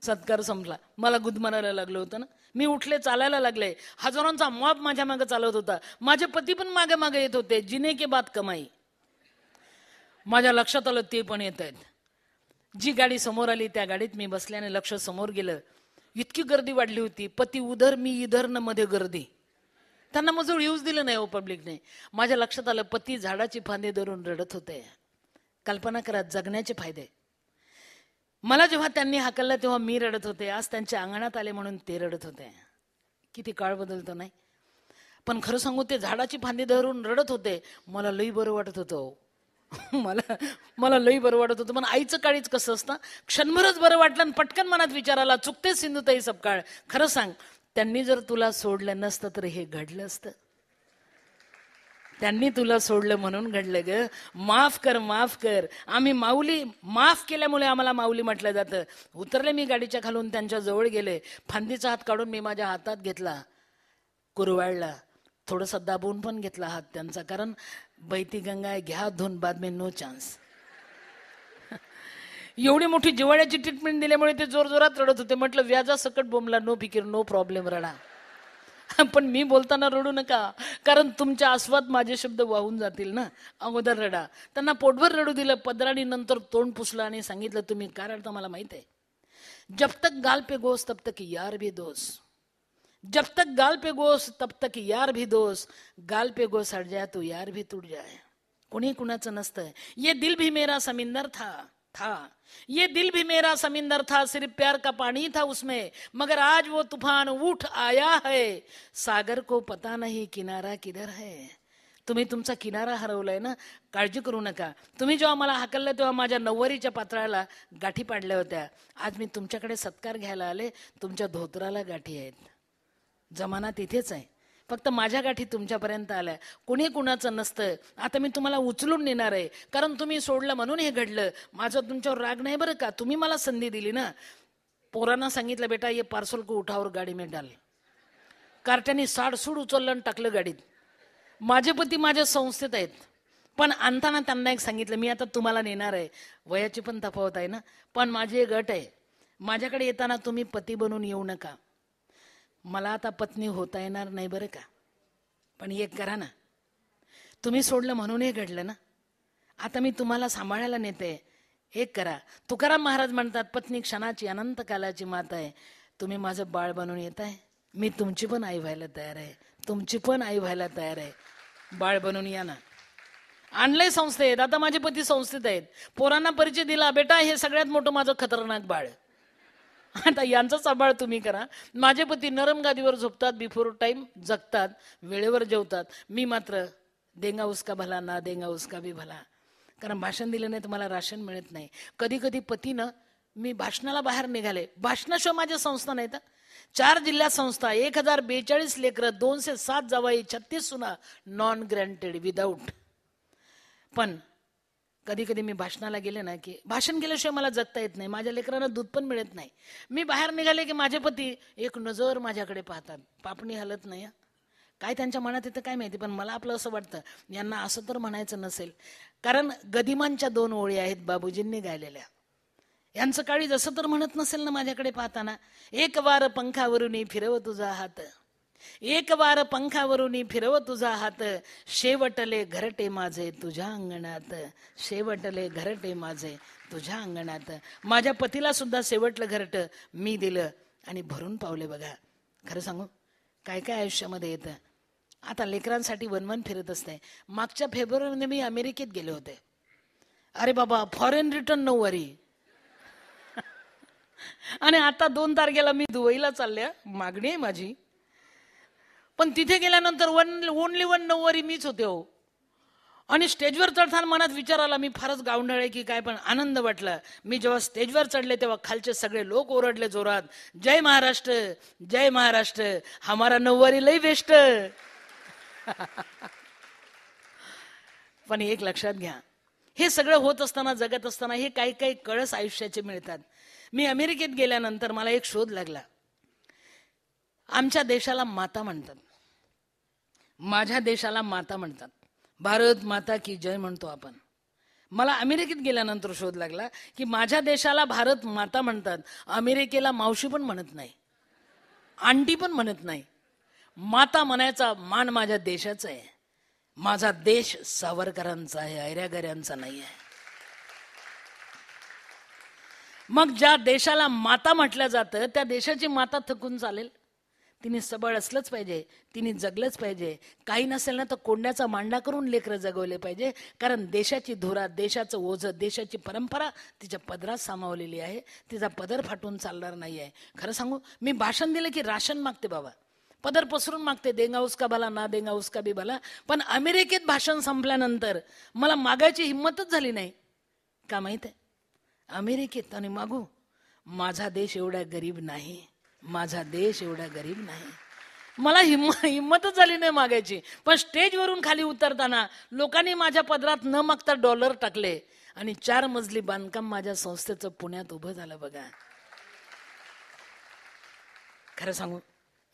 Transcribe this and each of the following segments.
सत्कार संपला. मला गुदमरायला लागलं होतं ना. मी उठले, चालायला लागले. हजारोंचा मॉब माझ्या मागे चालत होता. माझे पती पण मागे मागे येत होते. जिने के बात कमाई. माझ्या लक्षात आलं ते पण येत आहेत. जी गाडी समोर आली त्या गाडीत मी बसल्याने लक्ष समोर गेलं. इतकी गर्दी वाढली होती. पती उधर मी इधर न मध्ये गर्दी. त्यांना मजूर येऊच दिलं नाही हो पब्लिकने. माझ्या लक्षात आलं पती झाडाची फांदी धरून रडत होते. कल्पना करा जगण्याचे फायदे. मला जेव्हा त्यांनी हाकललं तेव्हा मी रडत होते. आज त्यांच्या अंगणात आले म्हणून ते रडत होते. किती काळ बदलतो नाही. पण खरं सांगू ते झाडाची फांदी धरून रडत होते. मला लई बरं वाटत होतं. मला लई बरं वाटत होतं. पण आईचं काळीच कसं असतं, क्षणभरच बरं वाटलं आणि पटकन मनात विचाराला चुकते सिंधुताई सपकाळ. खरं सांग त्यांनी जर तुला सोडलं नसतं तर हे घडलं असतं. त्यांनी तुला सोडलं म्हणून घडलं ग. माफ कर, माफ कर. आम्ही माऊली, माफ केल्यामुळे आम्हाला माऊली म्हटलं जातं. उतरले मी गाडीच्या खालून, त्यांच्या जवळ गेले. फांदीचा हात काढून मी माझ्या हातात घेतला, कुरवाळला, थोडासा दाबून पण घेतला हात त्यांचा. कारण बैती गंगा घ्या धुन बाद में नो चान्स. एवढी मोठी जिवाळ्याची ट्रीटमेंट दिल्यामुळे ते जोर जोरात रडत होते. म्हटलं व्याजा सकट बोंबला, नो फिकीर, नो प्रॉब्लेम, रडा. पण मी बोलताना रडू नका, कारण तुमच्या आस्वाद माझे शब्द वाहून जातील ना. अगोदर रडा. त्यांना पोटभर रडू दिलं. पदराणी नंतर तोंड पुसलं आणि सांगितलं तुम्ही काय रडता मला माहित आहे. जब तक गाल पे गोस तब तक यार भी दोस. जब तक गाल पे गोस तब तक यार भी दोस. गाल पे गोस हट जाए तो यार भी टूट जाए. कोणी कुणाचं नसतं. ये दिल भी मेरा समिंदर था. ये दिल भी मेरा समिंदर था. सिर्फ प्यार का पानी था उसमें. मगर आज वो तूफान उठ आया है. सागर को पता नहीं किनारा किधर है. तुम्ही तुमचा किनारा हरवलाय ना. काळजी करू नका. तुम्ही जेव्हा मला हाकललं तेव्हा माझ्या नववारीच्या पात्राला गाठी पाडल्या होत्या. आज मी तुमच्याकडे सत्कार घ्यायला आले. तुमच्या धोत्राला गाठी आहेत. जमाना तिथेच आहे. फक्त माझ्या गाठी तुमच्यापर्यंत आल्या. कुणी कुणाचं नसतं. आता मी तुम्हाला उचलून नेणार आहे, कारण तुम्ही सोडलं म्हणून हे घडलं. माझा तुमच्यावर राग नाही बरं का. तुम्ही मला संधी दिली ना. पोरांना सांगितलं बेटा ये पार्सल को उठावर गाडी में डाल. कार्ट्याने साडसूड उचललं आणि टाकलं गाडीत. माझे पती माझ्या संस्थेत आहेत. पण आणताना त्यांना एक सांगितलं मी आता तुम्हाला नेणार आहे. वयाची पण तफावत आहे ना. पण माझी एक अट आहे. माझ्याकडे येताना तुम्ही पती बनून येऊ नका. मला आता पत्नी होता येणार नाही बरं का. पण एक करा ना. तुम्ही सोडलं म्हणून हे घडलं ना. आता मी तुम्हाला सांभाळायला नेते. एक करा. तुकाराम महाराज म्हणतात पत्नी क्षणाची अनंत कालाची माता आहे. तुम्ही माझं बाळ बनून येत आहे. मी तुमची पण आई व्हायला तयार आहे. तुमची पण आई व्हायला तयार आहे. बाळ बनून या ना. आणलंय संस्थेत. आता माझे पती संस्थेत आहेत. पोरांना परिचय दिला. बेटा हे सगळ्यात मोठं माझं खतरनाक बाळ. आता यांचा सांभाळ तुम्ही करा. माझे पती नरम गादीवर झोपतात, बिफोर टाइम जगतात, वेळेवर जेवतात. मी मात्र देंगा उसका भला ना देंगा उसका भी भला. कारण भाषण दिलं नाही तर मला राशन मिळत नाही. कधी कधी पतीनं मी भाषणाला बाहेर निघाले. भाषणाशिवाय माझ्या संस्था नाहीत. 4 जिल्ह्यात संस्था, 1042 लेकरं, 207 जावाई, 36 सुना, नॉन ग्रँटेड, विदाऊट. पण कधी कधी मी भाषणाला गेले ना की भाषण केल्याशिवाय मला जगता येत नाही. माझ्या लेकरांना दूध पण मिळत नाही. मी बाहेर निघाले की माझे पती एक नजर माझ्याकडे पाहतात. पापणी हलत नाही. काय त्यांच्या मनात येतं काय माहिती. पण मला आपलं असं वाटतं यांना असं तर म्हणायचं नसेल. कारण गदिमांच्या 2 ओळी आहेत बाबूजींनी गायलेल्या. यांचं काळी जसं तर म्हणत नसेल ना माझ्याकडे पाहताना. एक वार पंखावरून फिरव तुझा हात. एक वार पंखावरून फिरव तुझा हात. शेवटले घरटे माझे तुझ्या अंगणात. शेवटले घरटे माझे तुझ्या अंगणात. माझ्या पतीला सुद्धा शेवटलं घरट मी दिलं आणि भरून पावले. बघा खरं सांगू काय काय आयुष्यामध्ये येतं. आता लेकरांसाठी वनवन फिरत असते. मागच्या फेब्रुवारीमध्ये मी अमेरिकेत गेले होते. अरे बाबा फॉरेन रिटर्न नऊवारी. आणि आता 2 तारखेला मी दुबईला चालले. मागणी आहे माझी. पण तिथे गेल्यानंतर ओनली 1 नऊवारी मीच होते हो. आणि स्टेजवर चढताना मनात विचार आला मी फारच गावंढळ आहे की काय. पण आनंद वाटला. मी जेव्हा स्टेजवर चढले तेव्हा खालचे सगळे लोक ओरडले जोरात, जय महाराष्ट्र, जय महाराष्ट्र, हमारा नऊवारी लई बेस्ट. पण एक लक्षात घ्या, हे सगळं होत असताना जगत असताना हे काही काही कळस आयुष्याचे मिळतात. मी अमेरिकेत गेल्यानंतर मला एक शोध लागला. आमच्या देशाला माता म्हणतात. माझ्या देशाला माता म्हणतात. भारत माता की जय म्हणतो आपण. मला अमेरिकेत गेल्यानंतर शोध लागला की माझ्या देशाला भारत माता म्हणतात, अमेरिकेला मावशी पण म्हणत नाही, आंटी पण म्हणत नाही. माता म्हणायचा मान माझ्या देशाचा आहे. माझा देश सावरकरांचा आहे, ऐऱ्यागऱ्यांचा नाही आहे. मग ज्या देशाला माता म्हटलं जातं त्या देशाची माता थकून चालेल? तिने सबळ असलंच पाहिजे, तिने जगलंच पाहिजे. काही नसेल ना तर कोंड्याचा मांडा करून लेकरं जगवले पाहिजे. कारण देशाची धुरा, देशाचं ओझं, देशाची परंपरा तिच्या पदरात सामावलेली आहे. तिचा पदर फाटून चालणार नाही आहे. खरं सांगू, मी भाषण दिलं की राशन मागते बाबा, पदर पसरून मागते, देंगा उसका भला ना देंगा उसका भी भला. पण अमेरिकेत भाषण संपल्यानंतर मला मागायची हिंमतच झाली नाही. का माहित आहे? अमेरिकेत आणि मागू, माझा देश एवढा गरीब नाही, माझा देश एवढा गरीब नाही. मला हिंमतच झाली नाही मागायची. पण स्टेजवरून खाली उतरताना लोकांनी माझ्या पदरात न मागता डॉलर टाकले आणि 4 मजली बांधकाम माझ्या संस्थेचं पुण्यात उभं झालं बघा. खरं सांगू,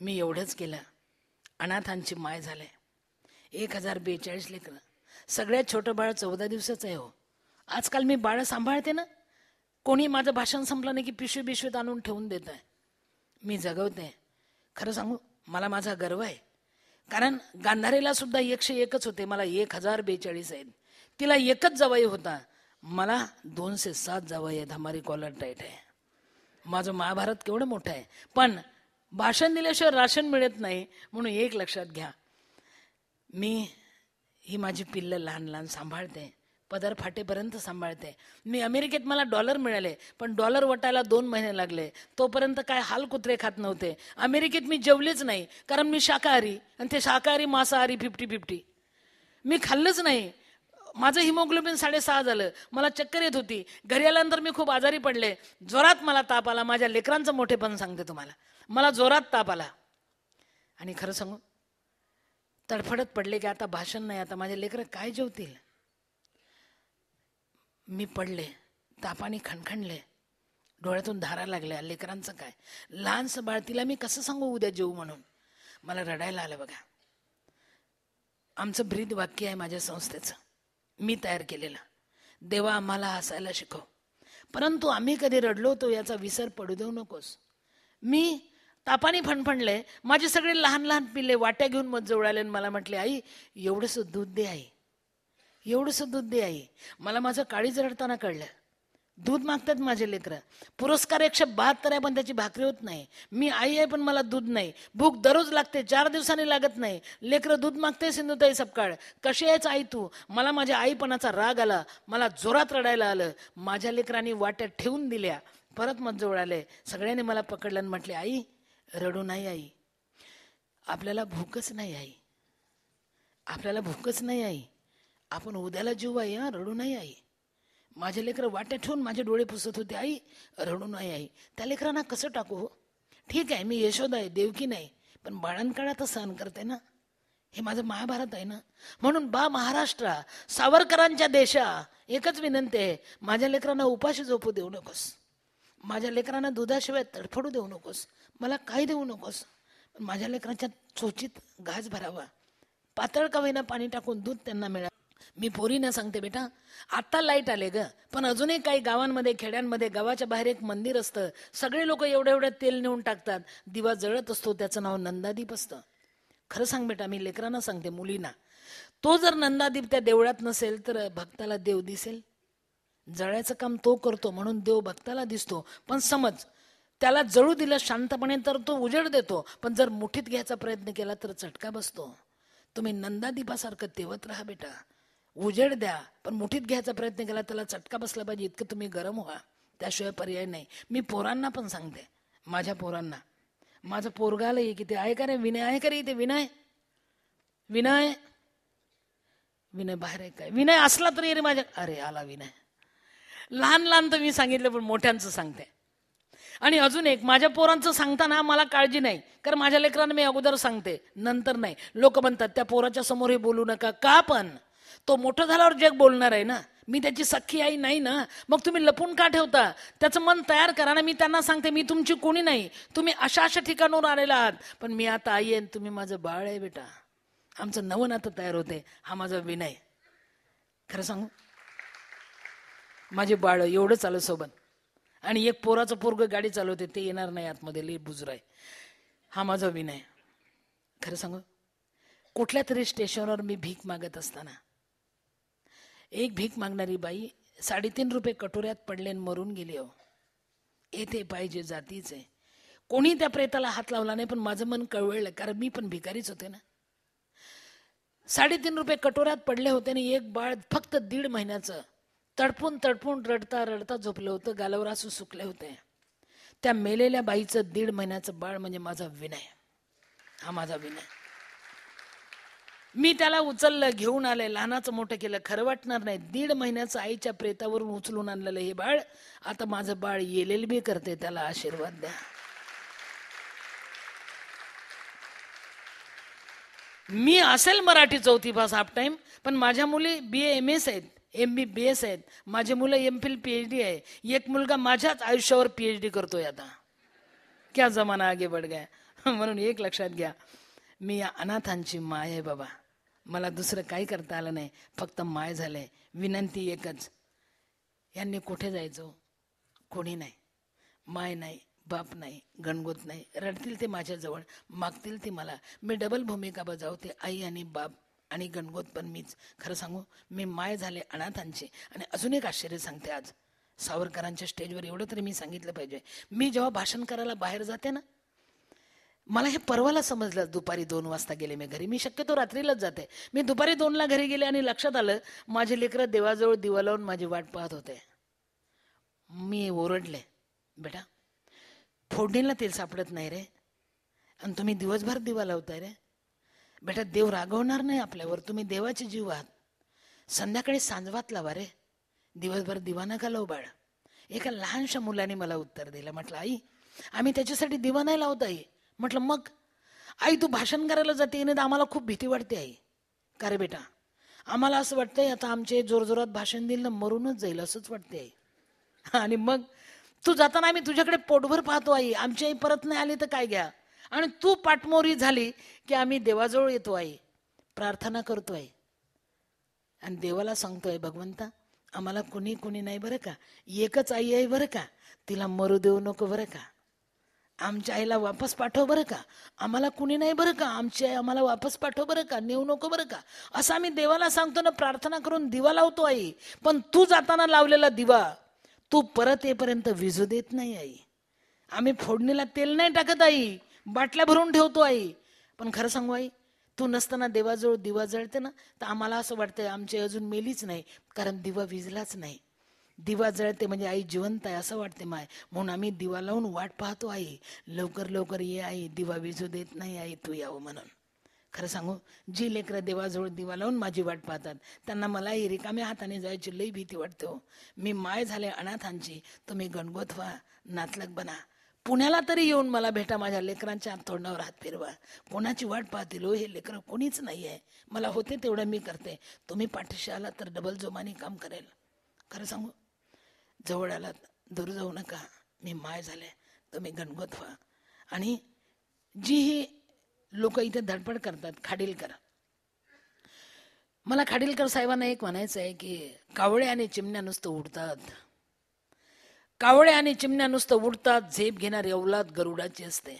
मी एवढंच केलं. अनाथांची माय झाले. 1042 लेकरं, सगळ्यात छोटं बाळ 14 दिवसाचं आहे. हो, आजकाल मी बाळ सांभाळते ना, कोणी माझं भाषण संपलं नाही की पिशवीत आणून ठेवून देत आहे. मी जगवते. खरं सांगू, मला माझा गर्व आहे. कारण गांधारीला सुद्धा 101 होते, मला 1042 आहेत. तिला एकच जावई होता, मला 207 जावई आहेत. हमारी कॉलर टाईट आहे. माझं महाभारत केवढं मोठं आहे. पण भाषण दिल्याशिवाय राशन मिळत नाही. म्हणून एक लक्षात घ्या, मी ही माझी पिल्लं लहान लहान सांभाळते, पदर फाटेपर्यंत सांभाळते. मी अमेरिकेत मला डॉलर मिळाले, पण डॉलर वटायला 2 महिने लागले. तोपर्यंत काय हाल कुत्रे खात नव्हते. अमेरिकेत मी जेवलेच नाही, कारण मी शाकाहारी, आणि ते शाकाहारी मांसाहारी 50-50. मी खाल्लंच नाही. माझं हिमोग्लोबिन 6.5 झालं. मला चक्कर येत होती. घरी आल्यानंतर मी खूप आजारी पडले. जोरात मला ताप आला. माझ्या लेकरांचं मोठेपण सांगते तुम्हाला, मला जोरात ताप आला. आणि खरं सांगू, तडफडत पडले की आता भाषण नाही, आता माझे लेकरं काय जेवतील. मी पडले, तापाने खणखणले, डोळ्यातून धारा लागल्या. लेकरांचं काय, लहानसं बाळ, तिला मी कसं सांगू उद्या जेवू म्हणून. मला रडायला आलं बघा. आमचं ब्रीद वाक्य आहे माझ्या संस्थेचं, मी तयार केलेलं, देवा आम्हाला हसायला शिकव, परंतु आम्ही कधी रडलो होतो याचा विसर पडू देऊ नकोस. मी तापाने फणफणले. माझे सगळे लहान लहान पिल्ले वाट्या घेऊन मत जवळाले. मला म्हटले, आई एवढंसं दूध दे, आई एवढंसं दूध दे आई. मला माझं काळीज रडताना कळलं. दूध मागतात माझे लेकरं. पुरस्कार 172 आहे पण त्याची भाकरी होत नाही. मी आई आहे पण मला दूध नाही. भूक दररोज लागते, 4 दिवसांनी लागत नाही. लेकरं दूध मागते. सिंधुताई सपकाळ, कशी आहेच आई तू. मला माझ्या आईपणाचा राग आला. मला जोरात रडायला आलं. माझ्या लेकरांनी वाट्यात ठेवून दिल्या. परत मत जवळ आले. सगळ्यांनी मला पकडलं आणि म्हटले, आई रडू नाही आई, आपल्याला भूकच नाही आई, आपल्याला भूकच नाही आई, आपण उद्याला जीव आई, रडू नाही आई. माझे लेकरं वाट्या ठेवून माझे डोळे पुसत होते, आई रडू नाही आई. त्या लेकरांना कसं टाकू हो. ठीक आहे, मी यशोदा आहे, देवकी नाही, पण बाळांकाळात सहन करते ना. हे माझं महाभारत आहे ना. म्हणून बा महाराष्ट्रा, सावरकरांच्या देशा, एकच विनंती आहे, माझ्या लेकरांना उपाशी झोपू देऊ नकोस. माझ्या लेकरांना दुधाशिवाय तडफडू देऊ नकोस. मला काही देऊ नकोस. पण माझ्या लेकरांच्या चोचीत घास भरावा. पातळ का होईना पाणी टाकून दूध त्यांना मिळा. मी पोरीनं सांगते, बेटा आता लाईट आले ग, पण अजूनही काही गावांमध्ये, खेड्यांमध्ये, गावाच्या बाहेर एक मंदिर असतं. सगळे लोक एवढं एवढं तेल नेऊन टाकतात. दिवा जळत असतो, त्याचं नाव नंदादीप असतं. खरं सांग बेटा, मी लेकरांना सांगते, मुलींना, तो जर नंदादीप त्या देवळात नसेल तर भक्ताला देव दिसेल. जळायचं काम तो करतो म्हणून देव भक्ताला दिसतो. पण समज त्याला जळू दिलं शांतपणे तर तो उजेड देतो. पण जर मुठीत घ्यायचा प्रयत्न केला तर चटका बसतो. तुम्ही नंदादीपासारखं तेवत राहा बेटा. उजेड द्या, पण मुठीत घ्यायचा प्रयत्न केला त्याला चटका बसला पाहिजे इतकं तुम्ही गरम व्हा. त्याशिवाय पर्याय नाही. मी पोरांना पण सांगते, माझ्या पोरांना, माझं पोरगाला आहे की ते आहे का रे विनय, आहे का रे इथे विनय, विनय विनय बाहेर आहे काय, विनय असला तरी रे माझ्या, अरे आला विनय. लहान लहान तर मी सांगितलं, पण मोठ्यांचं सांगते. आणि अजून एक, माझ्या पोरांचं सांगताना मला काळजी नाही, कारण माझ्या लेकरांना मी अगोदर सांगते, नंतर नाही. लोक म्हणतात त्या पोराच्या समोर हे बोलू नका. का, पण तो मोठं झाल्यावर जग बोलणार आहे ना. मी त्याची सख्खी आई नाही ना. मग तुम्ही लपून का ठेवता. त्याचं मन तयार करा ना. मी त्यांना सांगते, मी तुमची कोणी नाही, तुम्ही अशा अशा ठिकाणावर आलेला आहात, पण मी आता आई आहे, तुम्ही माझं बाळ आहे बेटा. आमचं नवं नातं तयार होते. हा माझा विनय. खरं सांगू, माझे बाळ एवढं चालू सोबत. आणि एक पोराचं पोरग गाडी चालवते, ते येणार नाही आतमध्ये, लई बुजरा आहे. हा माझा विनय. खरं सांगू, कुठल्या तरी स्टेशनवर मी भीक मागत असताना एक भीक मागणारी बाई 3.5 रुपये कटोऱ्यात पडले आणि मरून गेली. हो, येथे पाहिजे जातीचे. कोणी त्या प्रेताला हात लावला नाही, पण माझं मन कळवळलं, कारण मी पण भिकारीच होते ना. 3.5 रुपये कटोऱ्यात पडले होते आणि एक बाळ फक्त 1.5 महिन्याचं तडपून तडपून रडता रडता झोपलं होतं, गालावर आसू सुकले होते. त्या मेलेल्या बाईचं 1.5 महिन्याचं बाळ म्हणजे माझा विनय. हा माझा विनय. मी त्याला उचललं, घेऊन आलंय, लहानाचं मोठं केलं. खरं वाटणार नाही, 1.5 महिन्याचं आईच्या प्रेतावरून उचलून आणलेलं हे बाळ आता माझं बाळ LLB करते. त्याला आशीर्वाद द्या. मी असेल मराठी 4थी पास हाफ टाइम, पण माझ्या मुली BA MS आहेत, MBBS आहेत. माझे मुलं MPhil PhD आहे. एक मुलगा माझ्याच आयुष्यावर PhD करतोय आता. क्या जमाना आगे बढ़ गया. म्हणून एक लक्षात घ्या, मी या अनाथांची माय आहे बाबा. मला दुसरं काही करता आलं नाही, फक्त माय झालंय. विनंती एकच, यांनी कुठे जायचं? कोणी नाही, माय नाही, बाप नाही, गणगोत नाही. रडतील ते माझ्याजवळ, मागतील ते मला. मी डबल भूमिका बजावते, आई आणि बाप आणि गणगोत पण मीच. खरं सांगू, मी माय झाले अनाथांची. आणि अजून एक आश्चर्य सांगते, आज सावरकरांच्या स्टेजवर एवढं तरी मी सांगितलं पाहिजे. मी जेव्हा भाषण करायला बाहेर जाते ना, मला हे परवाला समजलं. दुपारी 2 वाजता गेले मी घरी. मी शक्यतो रात्रीलाच जाते. मी दुपारी 2ला घरी गेले आणि लक्षात आलं माझे लेकरं देवाजवळ दिवा लावून माझी वाट पाहत होते. मी ओरडले, बेटा फोडणीला तेल सापडत नाही रे, आणि तुम्ही दिवसभर दिवा लावताय रे. बेटा देव रागवणार नाही आपल्यावर, तुम्ही देवाचे जीव आहात. संध्याकाळी सांजवात लावा रे, दिवसभर दिवा नका लावू बाळ. एका लहानशा मुलाने मला उत्तर दिलं. म्हटलं आई, आम्ही त्याच्यासाठी दिवा नाही लावत आई. म्हटलं मग? आई तू भाषण करायला जाते ना, तर आम्हाला खूप भीती वाटते आई. का रे बेटा? आम्हाला असं वाटतंय आता आमचे जोरजोरात भाषण दिलं ना मरूनच जाईल असंच वाटते आई. आणि मग तू जाताना आम्ही तुझ्याकडे पोटभर पाहतो आई, आमची आई परत नाही आली तर काय घ्या. आणि तू पाठमोरी झाली की आम्ही देवाजवळ येतो आई, प्रार्थना करतोय आणि देवाला सांगतोय, भगवंता आम्हाला कुणी कुणी नाही बरं का, एकच आई आहे बरं का, तिला मरू देऊ नको बरं का, आमच्या आईला वापस पाठव बरं का, आम्हाला कुणी नाही बरं का, आमची आई आम्हाला वापस पाठव बरं का, नेऊ नको बरं का. असं आम्ही देवाला सांगतो ना, प्रार्थना करून दिवा लावतो आई. पण तू जाताना लावलेला दिवा तू परत येईपर्यंत विझू देत नाही आई. आम्ही फोडणीला तेल नाही टाकत आई, बाटल्या भरून ठेवतो आई. पण खरं सांगू आई, तू नसताना देवाजवळ दिवा जळते ना, तर आम्हाला असं वाटतंय आमची अजून मेलीच नाही, कारण दिवा विझलाच नाही. दिवा जळते म्हणजे आई जिवंत आहे असं वाटते माय. म्हणून आम्ही दिवा लावून वाट पाहतो आई, लवकर लवकर ये आई, दिवा विझू देत नाही आई, तू यावं म्हणून. खरं सांगू, जी लेकरं देवाजवळ दिवा लावून माझी वाट पाहतात त्यांना मलाही रिकाम्या हाताने जायची लई भीती वाटते हो. मी माय झाले अनाथांची, तुम्ही गणगोत व्हा, नातलग बना. पुण्याला तरी येऊन मला भेटा, माझ्या लेकरांच्या तोंडावर हात फिरवा. कोणाची वाट पाहतील हो हे लेकरं? कोणीच नाही आहे. मला होते तेवढं मी करते, तुम्ही पाठीशी आला तर डबल जोमाने काम करेल. खरं सांगू, जवळ आलात दूर जाऊ नका, मी माय झाले, तुम्ही गणगोत व्हा. आणि जी ही लोक इथे धडपड करतात, खाडीलकर, मला खाडीलकर साहेबांना एक म्हणायचं आहे की कावळे आणि चिमण्या नुसतं उडतात, कावळे आणि चिमण्या नुसतं उडतात, झेप घेणारी अवलाद गरुडाची असते.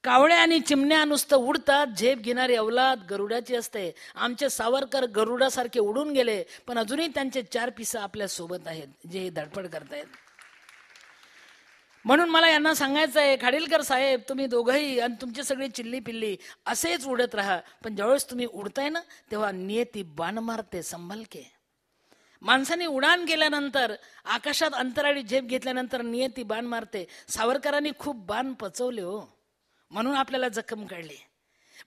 कावळे आणि चिमण्या नुसतं उडतात, झेप घेणारी अवलाद गरुडाची असते. आमचे सावरकर गरुडासारखे उडून गेले, पण अजूनही त्यांचे 4 पिसं आपल्या सोबत आहेत जे धडपड करतायत. म्हणून मला यांना सांगायचं आहे, खाडीलकर साहेब तुम्ही दोघंही आणि तुमची सगळी चिल्ली पिल्ली असेच उडत राहा, पण ज्यावेळेस तुम्ही उडताय ना तेव्हा नियती बाण मारते संभल के. माणसाने उडान केल्यानंतर, आकाशात अंतराळी झेप घेतल्यानंतर नियती बाण मारते. सावरकरांनी खूप बाण पचवले हो, म्हणून आपल्याला जखम काढली.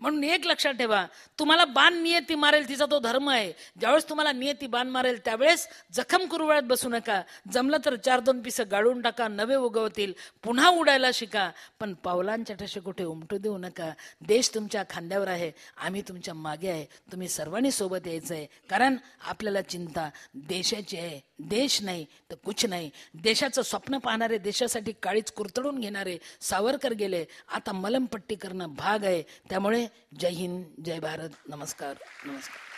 म्हणून एक लक्षात ठेवा, तुम्हाला बाण नियती मारेल तिचा तो धर्म आहे. ज्यावेळेस तुम्हाला नियती बाण मारेल त्यावेळेस जखम कुरवाळत बसू नका. जमलं तर 4-2 पिसं गाळून टाका, नवे उगवतील. पुन्हा उडायला शिका, पण पावलांच्या ठसे कुठे उमटू देऊ नका. देश तुमच्या खांद्यावर आहे, आम्ही तुमच्या मागे आहे. तुम्ही सर्वांनी सोबत यायचं आहे, कारण आपल्याला चिंता देशाची आहे. देश नाही तर कुछ नाही. देशाचं स्वप्न पाहणारे, देशासाठी काळीच कुरतडून घेणारे सावरकर गेले, आता मलमपट्टी करणं भाग आहे. त्यामुळे जय हिंद, जय भारत, नमस्कार नमस्कार.